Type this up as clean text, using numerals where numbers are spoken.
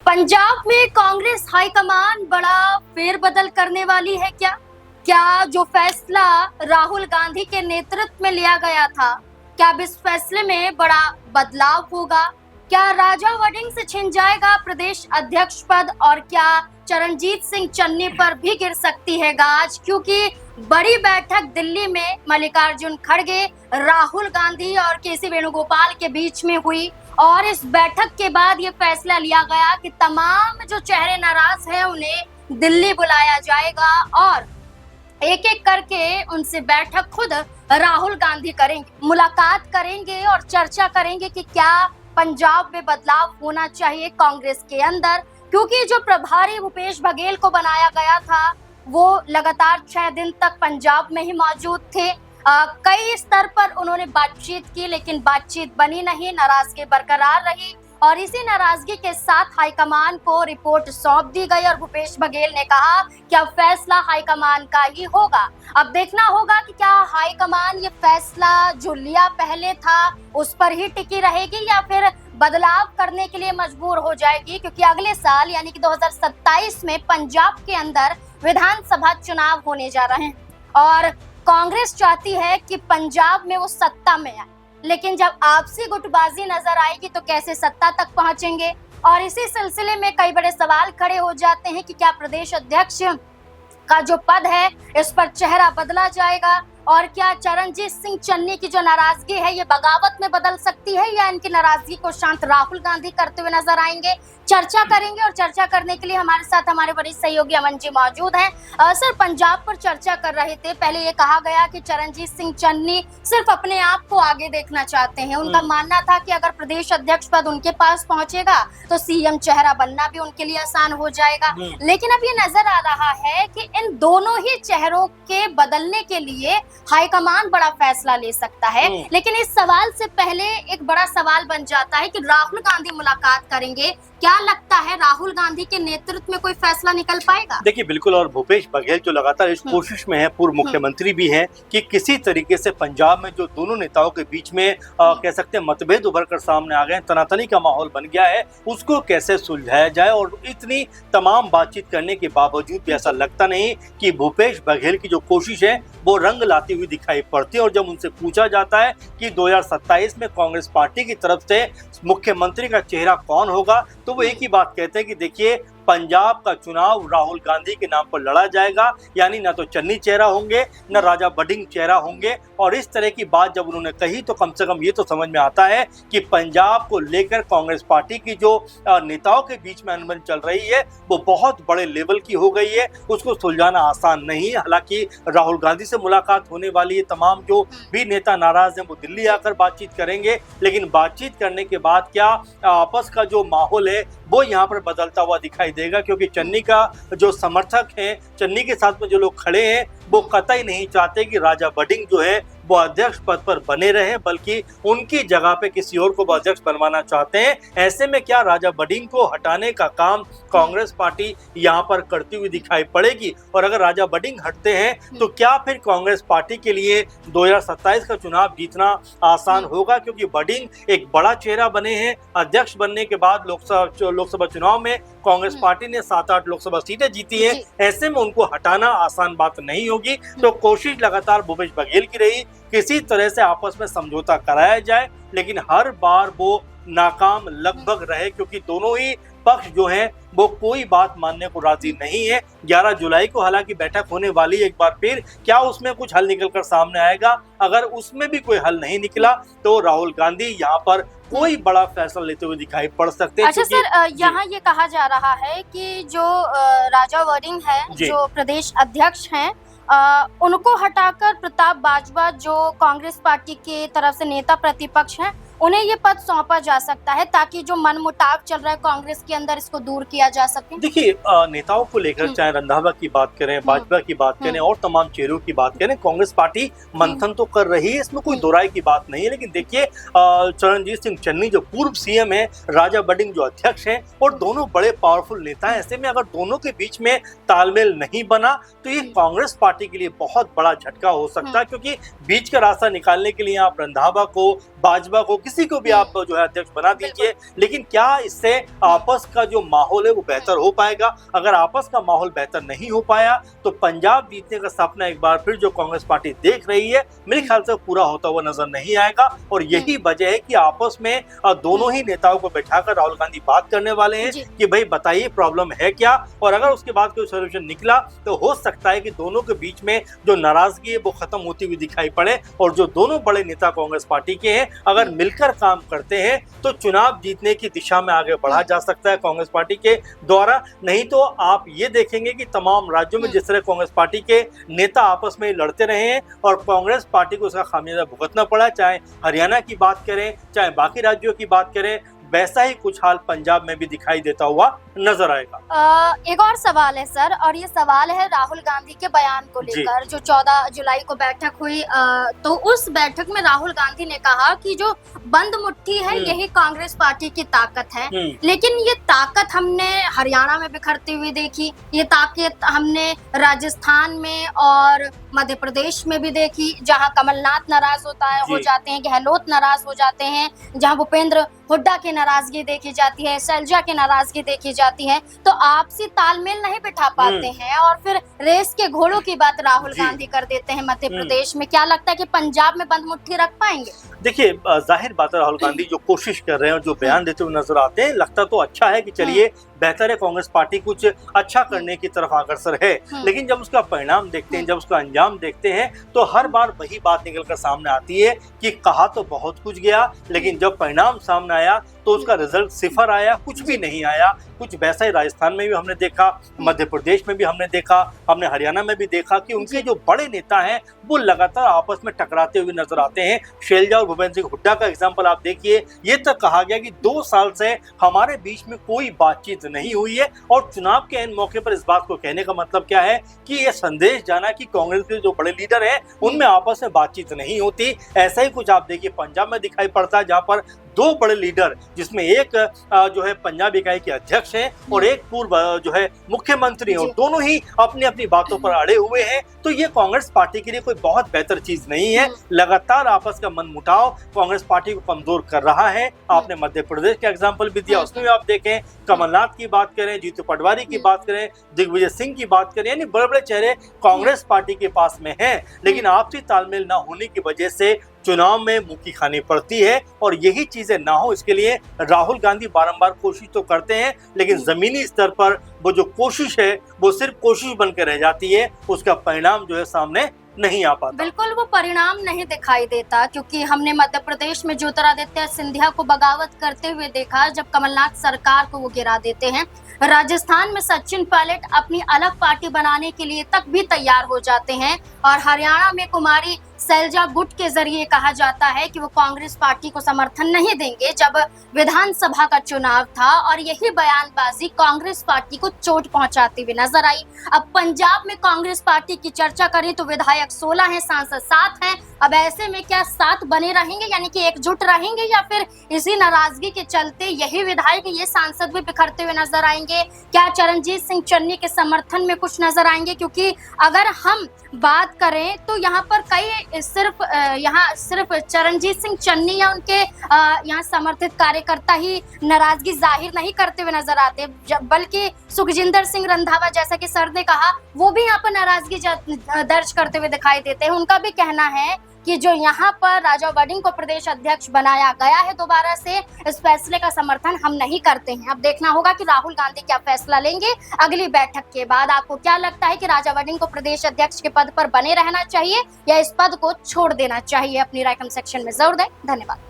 पंजाब में कांग्रेस हाईकमान बड़ा फेरबदल करने वाली है क्या? क्या जो फैसला राहुल गांधी के नेतृत्व में लिया गया था, क्या अब इस फैसले में बड़ा बदलाव होगा? क्या राजा वड़िंग से छिन जाएगा प्रदेश अध्यक्ष पद और क्या चरणजीत सिंह चन्नी पर भी गिर सकती है गाज? क्योंकि बड़ी बैठक दिल्ली में मल्लिकार्जुन खड़गे, राहुल गांधी और केसी वेणुगोपाल के बीच में हुई और इस बैठक के बाद ये फैसला लिया गया कि तमाम जो चेहरे नाराज हैं उन्हें दिल्ली बुलाया जाएगा और एक एक करके उनसे बैठक खुद राहुल गांधी करेंगे, मुलाकात करेंगे और चर्चा करेंगे कि क्या पंजाब में बदलाव होना चाहिए कांग्रेस के अंदर। क्योंकि जो प्रभारी भूपेश बघेल को बनाया गया था वो लगातार 6 दिन तक पंजाब में ही मौजूद थे। कई स्तर पर उन्होंने बातचीत की लेकिन बातचीत बनी नहीं, नाराजगी बरकरार रही और इसी नाराजगी के साथ हाईकमान को रिपोर्ट सौंप दी गई और भूपेश बघेल ने कहा कि अब फैसला हाईकमान का ही होगा। अब देखना होगा कि क्या हाईकमान ये फैसला जो लिया पहले था उस पर ही टिकी रहेगी या फिर बदलाव करने के लिए मजबूर हो जाएगी, क्योंकि अगले साल यानी कि 2027 में पंजाब के अंदर विधानसभा चुनाव होने जा रहे हैं और कांग्रेस चाहती है कि पंजाब में वो सत्ता में आए, लेकिन जब आपसी गुटबाजी नजर आएगी तो कैसे सत्ता तक पहुंचेंगे। और इसी सिलसिले में कई बड़े सवाल खड़े हो जाते हैं कि क्या प्रदेश अध्यक्ष का जो पद है इस पर चेहरा बदला जाएगा और क्या चरणजीत सिंह चन्नी की जो नाराजगी है ये बगावत में बदल सकती है या इनकी नाराजगी को शांत राहुल गांधी करते हुए नजर आएंगे। चर्चा करेंगे और चर्चा करने के लिए हमारे साथ हमारे वरिष्ठ सहयोगी अमन जी मौजूद हैं। सर, पंजाब पर चर्चा कर रहे थे, पहले ये कहा गया कि चरणजीत सिंह चन्नी सिर्फ अपने आप को आगे देखना चाहते हैं। उनका मानना था कि अगर प्रदेश अध्यक्ष पद उनके पास पहुंचेगा तो सीएम चेहरा बनना भी उनके लिए आसान हो जाएगा। लेकिन अब ये नजर आ रहा है कि इन दोनों ही चेहरों के बदलने के लिए हाईकमान बड़ा फैसला ले सकता है। लेकिन इस सवाल से पहले एक बड़ा सवाल बन जाता है कि राहुल गांधी मुलाकात करेंगे, क्या लगता है राहुल गांधी के नेतृत्व में कोई फैसला निकल पाएगा? देखिए, बिल्कुल। और भूपेश बघेल जो लगातार इस कोशिश में है, पूर्व मुख्यमंत्री भी हैं, कि किसी तरीके से पंजाब में जो दोनों नेताओं के बीच में कह सकते हैं मतभेद उभर कर सामने आ गए, तनातनी का माहौल बन गया है, उसको कैसे सुलझाया जाए। और इतनी तमाम बातचीत करने के बावजूद भी ऐसा लगता नहीं कि भूपेश बघेल की जो कोशिश है वो रंग लाती हुई दिखाई पड़ती है। और जब उनसे पूछा जाता है कि 2027 में कांग्रेस पार्टी की तरफ से मुख्यमंत्री का चेहरा कौन होगा, तो वो एक ही बात कहते हैं कि देखिए, पंजाब का चुनाव राहुल गांधी के नाम पर लड़ा जाएगा, यानी ना तो चन्नी चेहरा होंगे न राजा वड़िंग चेहरा होंगे। और इस तरह की बात जब उन्होंने कही तो कम से कम ये तो समझ में आता है कि पंजाब को लेकर कांग्रेस पार्टी की जो नेताओं के बीच में अनबन चल रही है वो बहुत बड़े लेवल की हो गई है, उसको सुलझाना आसान नहीं है। हालांकि राहुल गांधी से मुलाकात होने वाली है, तमाम जो भी नेता नाराज हैं वो दिल्ली आकर बातचीत करेंगे, लेकिन बातचीत करने के बाद क्या आपस का जो माहौल है वो यहाँ पर बदलता हुआ दिखाई देगा, क्योंकि चन्नी का जो समर्थक है, चन्नी के साथ में जो लोग खड़े हैं वो कतई नहीं चाहते कि राजा वड़िंग जो है वो अध्यक्ष पद पर बने रहे, बल्कि उनकी जगह पे किसी और को अध्यक्ष बनवाना चाहते हैं। ऐसे में क्या राजा वड़िंग को हटाने का काम कांग्रेस पार्टी यहाँ पर करती हुई दिखाई पड़ेगी। और अगर राजा वड़िंग हटते हैं तो क्या फिर कांग्रेस पार्टी के लिए 2027 का चुनाव जीतना आसान होगा, क्योंकि वड़िंग एक बड़ा चेहरा बने हैं। अध्यक्ष बनने के बाद लोकसभा चुनाव में कांग्रेस पार्टी ने 7-8 लोकसभा सीटें जीती हैं, ऐसे में उनको हटाना आसान बात नहीं होगी। तो कोशिश लगातार भूपेश बघेल की रही किसी तरह से आपस में समझौता कराया जाए, लेकिन हर बार वो नाकाम लगभग रहे, क्योंकि दोनों ही पक्ष जो हैं वो कोई बात मानने को राजी नहीं है। 11 जुलाई को हालांकि बैठक होने वाली है, एक बार फिर क्या उसमें कुछ हल निकल कर सामने आएगा? अगर उसमें भी कोई हल नहीं निकला तो राहुल गांधी यहाँ पर कोई बड़ा फैसला लेते हुए दिखाई पड़ सकते हैं। अच्छा सर, यहाँ ये कहा जा रहा है कि जो राजा वड़िंग है, जो प्रदेश अध्यक्ष हैं, उनको हटाकर प्रताप बाजवा जो कांग्रेस पार्टी के तरफ से नेता प्रतिपक्ष हैं, उन्हें ये पद सौंपा जा सकता है ताकि जो मनमुटाव चल रहा है कांग्रेस के अंदर इसको दूर किया जा सके। देखिए, नेताओं को लेकर चाहे रंधावा की बात करें, बाजवा की बात करें और तमाम चेहरों की बात करें, कांग्रेस पार्टी मंथन तो कर रही है, इसमें कोई दोराई की बात नहीं है। लेकिन देखिए, चरणजीत सिंह चन्नी जो पूर्व सीएम है, राजा वड़िंग जो अध्यक्ष हैं, और दोनों बड़े पावरफुल नेता हैं। ऐसे में अगर दोनों के बीच में तालमेल नहीं बना तो ये कांग्रेस पार्टी के लिए बहुत बड़ा झटका हो सकता है, क्योंकि बीच का रास्ता निकालने के लिए आप रंधावा को, बाजवा को किसी को भी आप जो है अध्यक्ष बना दीजिए, लेकिन क्या इससे आपस का जो माहौल है वो बेहतर हो पाएगा? अगर आपस का माहौल बेहतर नहीं हो पाया तो पंजाब जीतने का सपना एक बार फिर जो कांग्रेस पार्टी देख रही है मेरे ख्याल से पूरा होता हुआ नजर नहीं आएगा। और यही वजह है कि आपस में दोनों ही नेताओं को बैठाकर राहुल गांधी बात करने वाले हैं कि भाई बताइए प्रॉब्लम है क्या, और अगर उसके बाद कोई सोल्यूशन निकला तो हो सकता है कि दोनों के बीच में जो नाराजगी है वो खत्म होती हुई दिखाई पड़े। और जो दोनों बड़े नेता कांग्रेस पार्टी के हैं अगर मिलकर काम करते हैं तो चुनाव जीतने की दिशा में आगे बढ़ा जा सकता है कांग्रेस पार्टी के द्वारा। नहीं तो आप ये देखेंगे कि तमाम राज्यों में जिस तरह कांग्रेस पार्टी के नेता आपस में लड़ते रहे हैं और कांग्रेस पार्टी को उसका खामियाजा भुगतना पड़ा, चाहे हरियाणा की बात करें चाहे बाकी राज्यों की बात करें, वैसा ही कुछ हाल पंजाब में भी दिखाई देता हुआ नजर आएगा। एक और सवाल है सर, और ये सवाल है राहुल गांधी के बयान को लेकर। जो 14 जुलाई को बैठक हुई तो उस बैठक में राहुल गांधी ने कहा कि जो बंद मुट्ठी है यही कांग्रेस पार्टी की ताकत है। लेकिन ये ताकत हमने हरियाणा में बिखरती हुई देखी, ये ताकत हमने राजस्थान में और मध्य प्रदेश में भी देखी, जहां कमलनाथ नाराज हो जाते हैं, गहलोत नाराज हो जाते हैं, जहां भूपेंद्र हुड्डा की नाराजगी देखी जाती है, शैलजा की नाराजगी देखी जाती है। तो आपसी तालमेल नहीं बिठा पाते हैं और फिर रेस के घोड़ों की बात राहुल गांधी कर देते हैं मध्य प्रदेश में। क्या लगता है कि पंजाब में बंद मुट्ठी रख पाएंगे? देखिए जाहिर बात है राहुल गांधी जो कोशिश कर रहे हैं और जो बयान देते हुए नजर आते हैं, लगता तो अच्छा है कि चलिए बेहतर है कांग्रेस पार्टी कुछ अच्छा करने की तरफ अग्रसर है, लेकिन जब उसका परिणाम देखते हैं, जब उसका अंजाम देखते हैं तो हर बार वही बात निकलकर सामने आती है कि कहा तो बहुत कुछ गया लेकिन जब परिणाम सामने आया तो उसका रिजल्ट सिफर आया, कुछ भी नहीं आया। कुछ वैसा ही राजस्थान में भी हमने देखा, मध्य प्रदेश में भी हमने देखा, हमने हरियाणा में भी देखा कि उनके जो बड़े नेता हैं वो लगातार आपस में टकराते हुए नजर आते हैं। शैलजा और भूपेंद्र सिंह हुड्डा का एग्जाम्पल आप देखिए, ये तक कहा गया कि 2 साल से हमारे बीच में कोई बातचीत नहीं हुई है। और चुनाव के एन मौके पर इस बात को कहने का मतलब क्या है कि ये संदेश जाना कि कांग्रेस के जो बड़े लीडर हैं उनमें आपस में बातचीत नहीं होती। ऐसा ही कुछ आप देखिए पंजाब में दिखाई पड़ता है, जहां पर 2 बड़े लीडर जिसमें एक जो है पंजाब इकाई के अध्यक्ष हैं और एक पूर्व जो है मुख्यमंत्री हैं, और दोनों ही अपनी अपनी बातों पर अड़े हुए हैं। तो ये कांग्रेस पार्टी के लिए कोई बहुत बेहतर चीज नहीं है। लगातार आपस का मनमुटाव कांग्रेस पार्टी को कमजोर कर रहा है। आपने मध्य प्रदेश का एग्जाम्पल भी दिया, उसमें भी आप देखें, कमलनाथ की बात करें, जीतू पटवारी की बात करें, दिग्विजय सिंह की बात करें, यानी बड़े बड़े चेहरे कांग्रेस पार्टी के पास में हैं, लेकिन आपसी तालमेल न होने की वजह से चुनाव में मुक्की खानी पड़ती है। और यही चीजें ना हो इसके लिए राहुल गांधी बारंबार कोशिश तो करते हैं, लेकिन जमीनी स्तर पर वो जो कोशिश है वो सिर्फ कोशिश बनकर रह जाती है, उसका परिणाम जो है सामने नहीं आ पाता। बिल्कुल वो परिणाम नहीं दिखाई देता, क्योंकि हमने मध्य प्रदेश में ज्योतिरादित्य सिंधिया को बगावत करते हुए देखा जब कमलनाथ सरकार को वो गिरा देते हैं। राजस्थान में सचिन पायलट अपनी अलग पार्टी बनाने के लिए तक भी तैयार हो जाते हैं, और हरियाणा में कुमारी शैलजा गुट के जरिए कहा जाता है कि वो कांग्रेस पार्टी को समर्थन नहीं देंगे जब विधानसभा का चुनाव था, और यही बयानबाजी कांग्रेस पार्टी को चोट पहुंचाती हुई नजर आई। अब पंजाब में कांग्रेस पार्टी की चर्चा करें तो विधायक 16 हैं, सांसद 7 हैं। अब ऐसे में क्या 7 बने रहेंगे, यानी कि एकजुट रहेंगे, या फिर इसी नाराजगी के चलते यही विधायक ये सांसद भी बिखरते हुए नजर आएंगे? क्या चरणजीत सिंह चन्नी के समर्थन में कुछ नजर आएंगे? क्योंकि अगर हम बात करें तो यहाँ पर कई सिर्फ चरणजीत सिंह चन्नी या उनके यहाँ समर्थित कार्यकर्ता ही नाराजगी जाहिर नहीं करते हुए नजर आते, बल्कि सुखजिंदर सिंह रंधावा, जैसा कि सर ने कहा, वो भी यहाँ पर नाराजगी दर्ज करते हुए दिखाई देते हैं। उनका भी कहना है कि जो यहाँ पर राजा वड़िंग को प्रदेश अध्यक्ष बनाया गया है दोबारा से, इस फैसले का समर्थन हम नहीं करते हैं। अब देखना होगा कि राहुल गांधी क्या फैसला लेंगे अगली बैठक के बाद। आपको क्या लगता है कि राजा वड़िंग को प्रदेश अध्यक्ष के पद पर बने रहना चाहिए या इस पद को छोड़ देना चाहिए? अपनी राय कमेंट सेक्शन में जरूर दें। धन्यवाद।